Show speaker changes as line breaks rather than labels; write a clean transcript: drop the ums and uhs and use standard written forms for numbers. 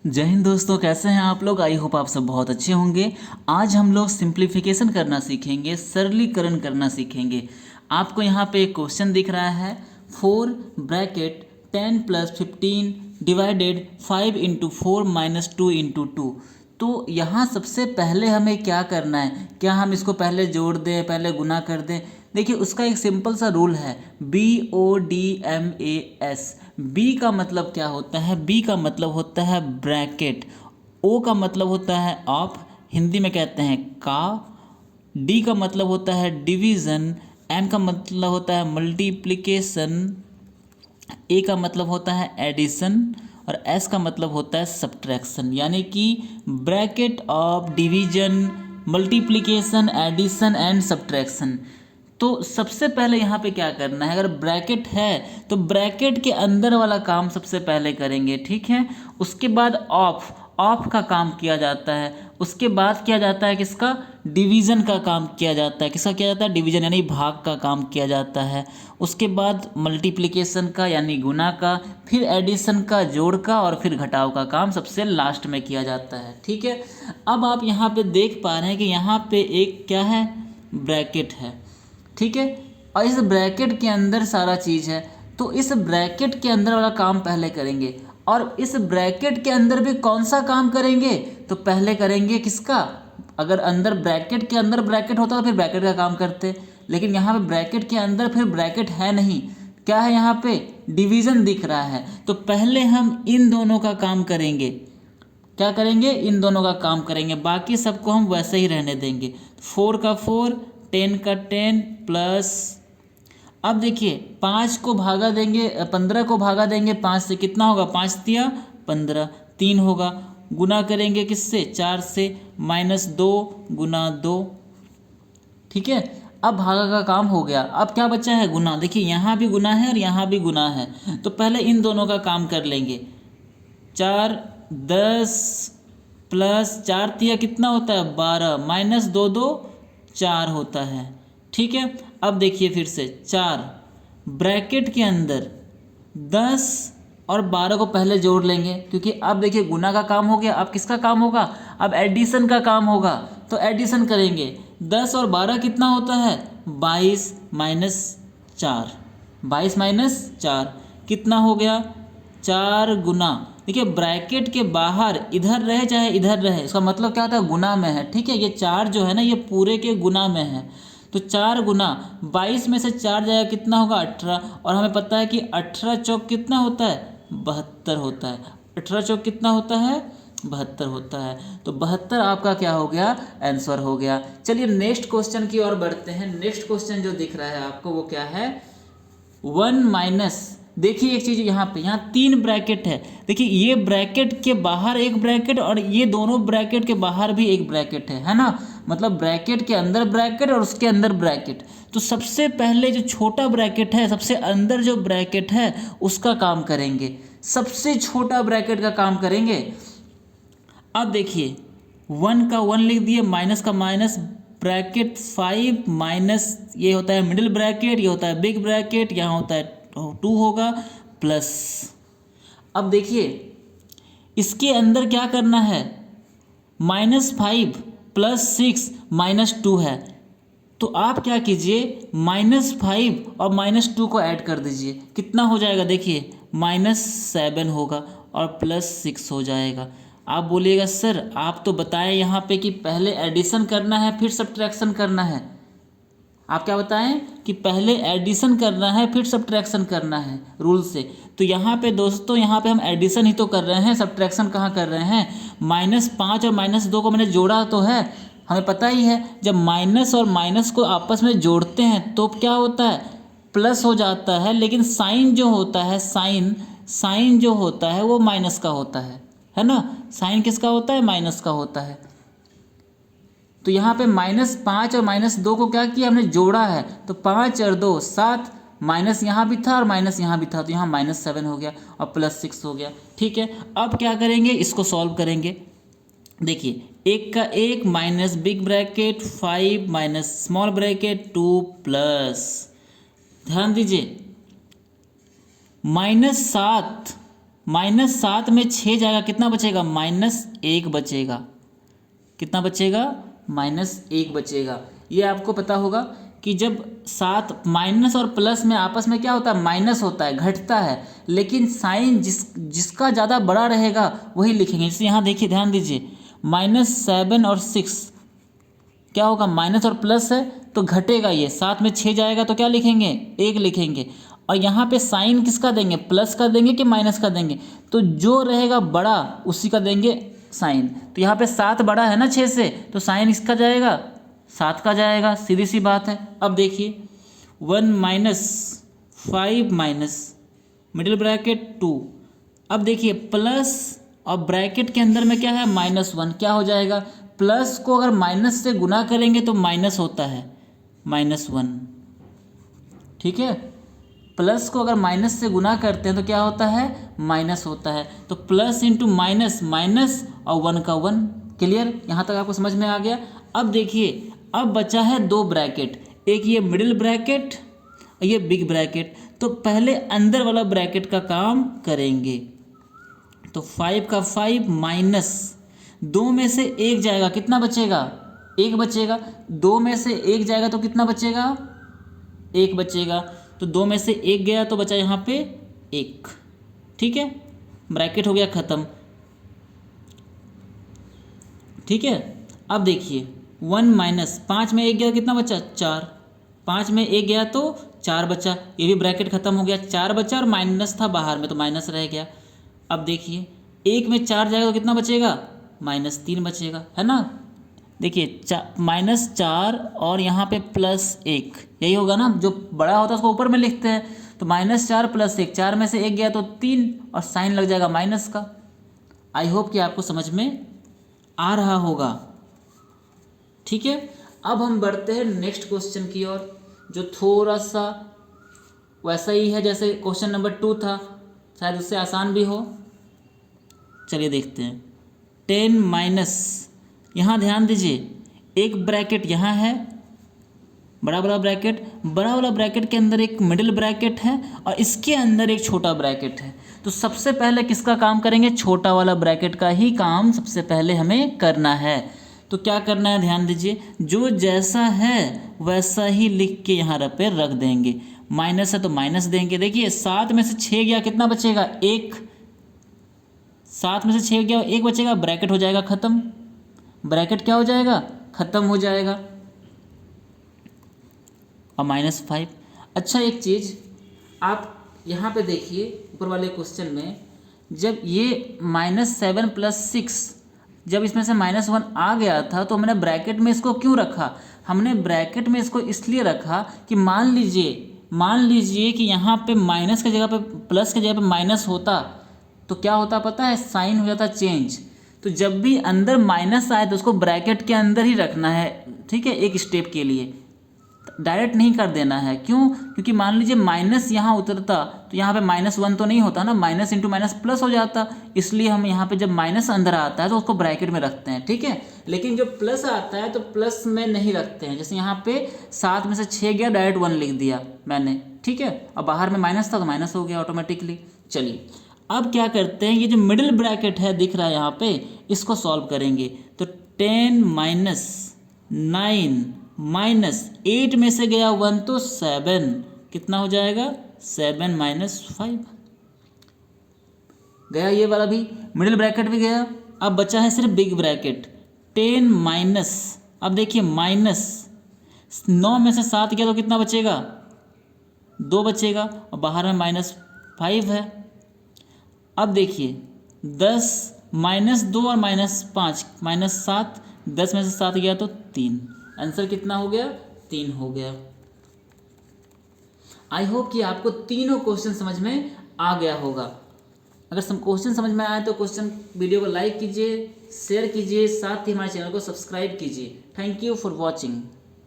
जय हिंद दोस्तों, कैसे हैं आप लोग। आई होप आप सब बहुत अच्छे होंगे। आज हम लोग सिंप्लीफिकेशन करना सीखेंगे, सरलीकरण करना सीखेंगे। आपको यहाँ पे एक क्वेश्चन दिख रहा है, 4 ब्रैकेट 10 + 15 डिवाइडेड 5 × 4 - 2 × 2। तो यहाँ सबसे पहले हमें क्या करना है, क्या हम इसको पहले जोड़ दें, पहले गुना कर दें। देखिए उसका एक सिंपल सा रूल है, BODMAS। बी का मतलब क्या होता है, बी का मतलब होता है ब्रैकेट, ओ का मतलब होता है ऑफ, हिंदी में कहते हैं का, डी का मतलब होता है डिवीज़न, एम का मतलब होता है मल्टीप्लिकेशन, ए का मतलब होता है एडिशन और एस का मतलब होता है सब्ट्रैक्शन। यानी कि bracket of division, multiplication, addition and subtraction. तो सबसे पहले यहाँ पे क्या करना है, अगर ब्रैकेट है तो ब्रैकेट के अंदर वाला काम सबसे पहले करेंगे, ठीक है। उसके बाद ऑफ, ऑफ का काम किया जाता है। उसके बाद किया जाता है किसका, डिवीज़न का काम किया जाता है। किसका किया जाता है, डिवीज़न यानी भाग का काम किया जाता है। उसके बाद मल्टीप्लिकेशन का यानी गुना का, फिर एडिशन का जोड़ का, और फिर घटाव का काम सबसे लास्ट में किया जाता है, ठीक है। अब आप यहाँ पे देख पा रहे हैं कि यहाँ पे एक क्या है, ब्रैकेट है, ठीक है। और इस ब्रैकेट के अंदर सारा चीज़ है, तो इस ब्रैकेट के अंदर वाला काम पहले करेंगे। और इस ब्रैकेट के अंदर भी कौन सा काम करेंगे, तो पहले करेंगे किसका, अगर अंदर ब्रैकेट के अंदर ब्रैकेट होता तो फिर ब्रैकेट का काम करते, लेकिन यहाँ पे ब्रैकेट के अंदर फिर ब्रैकेट है नहीं, क्या है यहाँ पे, डिवीज़न दिख रहा है। तो पहले हम इन दोनों का काम करेंगे, क्या करेंगे, इन दोनों का काम करेंगे, बाकी सबको हम वैसे ही रहने देंगे। 4 का 4, 10 का 10 प्लस, अब देखिए 5 को भागा देंगे, 15 को भागा देंगे 5 से, कितना होगा, 5 तिया 15, 3 होगा। गुना करेंगे किससे, 4 से, -2 × 2, ठीक है। अब भागा का काम हो गया, अब क्या बचा है, गुना। देखिए यहाँ भी गुना है और यहाँ भी गुना है, तो पहले इन दोनों का काम कर लेंगे। 4 10 प्लस 4 तिया कितना होता है, 12, -2 2 4 होता है, ठीक है। अब देखिए फिर से 4 ब्रैकेट के अंदर 10 और 12 को पहले जोड़ लेंगे, क्योंकि अब देखिए गुना का काम हो गया, अब किसका काम होगा, अब एडिशन का काम होगा। तो एडिशन करेंगे, 10 और 12 कितना होता है, 22 - 4, 22 - 4 कितना हो गया, 4 गुना। देखिए ब्रैकेट के बाहर इधर रहे चाहे इधर रहे, इसका मतलब क्या होता है, गुना में है, ठीक है। ये 4 जो है ना, ये पूरे के गुना में है, तो 4 गुना 22 में से 4 जाएगा, कितना होगा, 18। और हमें पता है कि 18 चौक कितना होता है, 72 होता है। 18 चौक कितना होता है, 72 होता है। तो 72 आपका क्या हो गया, आंसर हो गया। चलिए नेक्स्ट क्वेश्चन की ओर बढ़ते हैं। नेक्स्ट क्वेश्चन जो दिख रहा है आपको वो क्या है, 1 माइनस, देखिए एक चीज़ यहाँ पे, यहाँ 3 ब्रैकेट है। देखिए ये ब्रैकेट के बाहर एक ब्रैकेट और ये दोनों ब्रैकेट के बाहर भी एक ब्रैकेट है ना, मतलब ब्रैकेट के अंदर ब्रैकेट और उसके अंदर ब्रैकेट। तो सबसे पहले जो छोटा ब्रैकेट है, सबसे अंदर जो ब्रैकेट है उसका काम करेंगे, सबसे छोटा ब्रैकेट का काम करेंगे। अब देखिए 1 का 1 लिख दिए, माइनस का माइनस, ब्रैकेट 5 माइनस, ये होता है मिडिल ब्रैकेट, ये होता है बिग ब्रैकेट, यहाँ होता है 2 होगा प्लस। अब देखिए इसके अंदर क्या करना है, -5 + 6 -2 है, तो आप क्या कीजिए, -5 और -2 को ऐड कर दीजिए, कितना हो जाएगा, देखिए -7 होगा और +6 हो जाएगा। आप बोलिएगा सर आप तो बताएं यहाँ पे कि पहले एडिशन करना है फिर सब्ट्रैक्शन करना है, आप क्या बताएं कि पहले एडिशन करना है फिर सब्ट्रैक्शन करना है रूल से। तो यहाँ पे दोस्तों, यहाँ पे हम एडिशन ही तो कर रहे हैं, सब्ट्रैक्शन कहाँ कर रहे हैं। -5 और -2 को मैंने जोड़ा तो है, हमें पता ही है जब माइनस और माइनस को आपस में जोड़ते हैं तो क्या होता है, प्लस हो जाता है। लेकिन साइन जो होता है, साइन जो होता है वो माइनस का होता है ना, साइन किसका होता है, माइनस का होता है। तो यहाँ पे -5 और -2 को क्या किया, हमने जोड़ा है, तो 5 और 2 7, माइनस यहाँ भी था और माइनस यहाँ भी था, तो यहाँ -7 हो गया और +6 हो गया, ठीक है। अब क्या करेंगे, इसको सॉल्व करेंगे। देखिए 1 का 1 minus big bracket 5 minus small bracket 2 plus, ध्यान दीजिए -7 -7 में 6 जाएगा, कितना बचेगा? -1 बचेगा। कितना बचेगा? -1 बचेगा। ये आपको पता होगा कि जब 7 माइनस और प्लस में आपस में क्या होता है? माइनस होता है, घटता है, लेकिन साइन जिसका ज़्यादा बड़ा रहेगा वही लिखेंगे। जैसे यहाँ देखिए, ध्यान दीजिए, -7 और 6 क्या होगा? माइनस और प्लस है तो घटेगा, ये 7 में 6 जाएगा तो क्या लिखेंगे? 1 लिखेंगे। और यहाँ पे साइन किसका देंगे? प्लस का देंगे कि माइनस का देंगे? तो जो रहेगा बड़ा उसी का देंगे साइन। तो यहाँ पे 7 बड़ा है ना 6 से, तो साइन इसका जाएगा, 7 का जाएगा, सीधी सी बात है। अब देखिए 1 - 5 माइनस मिडिल ब्रैकेट 2। अब देखिए प्लस और ब्रैकेट के अंदर में क्या है? -1। क्या हो जाएगा? प्लस को अगर माइनस से गुना करेंगे तो माइनस होता है, -1। ठीक है, प्लस को अगर माइनस से गुना करते हैं तो क्या होता है? माइनस होता है। तो प्लस इंटू माइनस, माइनस और 1 का 1। क्लियर? यहाँ तक आपको समझ में आ गया। अब देखिए, अब बचा है 2 ब्रैकेट, एक ये मिडिल ब्रैकेट और ये बिग ब्रैकेट। तो पहले अंदर वाला ब्रैकेट का काम करेंगे। तो 5 का 5 माइनस 2 में से 1 जाएगा, कितना बचेगा? 1 बचेगा। 2 में से 1 जाएगा तो कितना बचेगा? 1 बचेगा। तो 2 में से 1 गया तो बचा यहाँ पे 1। ठीक है, ब्रैकेट हो गया ख़त्म। ठीक है, अब देखिए 1 माइनस 5 में 1 गया, कितना बचा? 4। 5 में 1 गया तो 4 बचा, ये भी ब्रैकेट ख़त्म हो गया। 4 बचा और माइनस था बाहर में तो माइनस रह गया। अब देखिए 1 में 4 जाएगा तो कितना बचेगा? -3 बचेगा, है ना? देखिए -4 और यहाँ पे +1, यही होगा ना, जो बड़ा होता है उसको ऊपर में लिखते हैं। तो -4 + 1, 4 में से 1 गया तो 3 और साइन लग जाएगा माइनस का। आई होप कि आपको समझ में आ रहा होगा। ठीक है, अब हम बढ़ते हैं नेक्स्ट क्वेश्चन की ओर, जो थोड़ा सा वैसा ही है जैसे क्वेश्चन नंबर 2 था, शायद उससे आसान भी हो। चलिए देखते हैं। 10 माइनस, यहाँ ध्यान दीजिए, एक ब्रैकेट यहाँ है, बड़ा वाला ब्रैकेट, बड़ा वाला ब्रैकेट के अंदर एक मिडिल ब्रैकेट है और इसके अंदर एक छोटा ब्रैकेट है। तो सबसे पहले किसका काम करेंगे? छोटा वाला ब्रैकेट का ही काम सबसे पहले हमें करना है। तो क्या करना है? ध्यान दीजिए, जो जैसा है वैसा ही लिख के यहाँ पे रख देंगे। माइनस है तो माइनस देंगे। देखिए 7 में से 6 गया, कितना बचेगा? 1। 7 में से 6 गया, 1 बचेगा, ब्रैकेट हो जाएगा ख़त्म। ब्रैकेट क्या हो जाएगा? ख़त्म हो जाएगा। और -5। अच्छा, एक चीज़ आप यहाँ पे देखिए, ऊपर वाले क्वेश्चन में जब ये -7 + 6, जब इसमें से -1 आ गया था तो हमने ब्रैकेट में इसको क्यों रखा? हमने ब्रैकेट में इसको इसलिए रखा कि मान लीजिए कि यहाँ पे माइनस की जगह पे प्लस की जगह पे माइनस होता तो क्या होता पता है? साइन हो जाता चेंज। तो जब भी अंदर माइनस आए तो उसको ब्रैकेट के अंदर ही रखना है। ठीक है, एक स्टेप के लिए डायरेक्ट नहीं कर देना है। क्यों? क्योंकि मान लीजिए माइनस यहाँ उतरता तो यहाँ पे -1 तो नहीं होता ना, माइनस इंटू माइनस प्लस हो जाता। इसलिए हम यहाँ पे जब माइनस अंदर आता है तो उसको ब्रैकेट में रखते हैं। ठीक है, लेकिन जो प्लस आता है तो प्लस में नहीं रखते हैं। जैसे यहाँ पे 7 में से 6 गया, डायरेक्ट 1 लिख दिया मैंने। ठीक है, अब बाहर में माइनस था तो माइनस हो गया ऑटोमेटिकली। चलिए अब क्या करते हैं, ये जो मिडिल ब्रैकेट है दिख रहा है यहाँ पे, इसको सॉल्व करेंगे। तो 10 माइनस 9 माइनस 8 में से गया 1 तो 7, कितना हो जाएगा? 7 - 5 गया। ये वाला भी मिडिल ब्रैकेट भी गया। अब बचा है सिर्फ बिग ब्रैकेट। 10 माइनस, अब देखिए माइनस 9 में से 7 गया तो कितना बचेगा? 2 बचेगा और बाहर में -5 है। अब देखिए 10 -2 और -5 -7, 10 में से 7 गया तो 3। आंसर कितना हो गया? 3 हो गया। आई होप कि आपको तीनों क्वेश्चन समझ में आ गया होगा। अगर क्वेश्चन समझ में आए तो क्वेश्चन वीडियो को लाइक कीजिए, शेयर कीजिए, साथ ही हमारे चैनल को सब्सक्राइब कीजिए। Thank you for watching.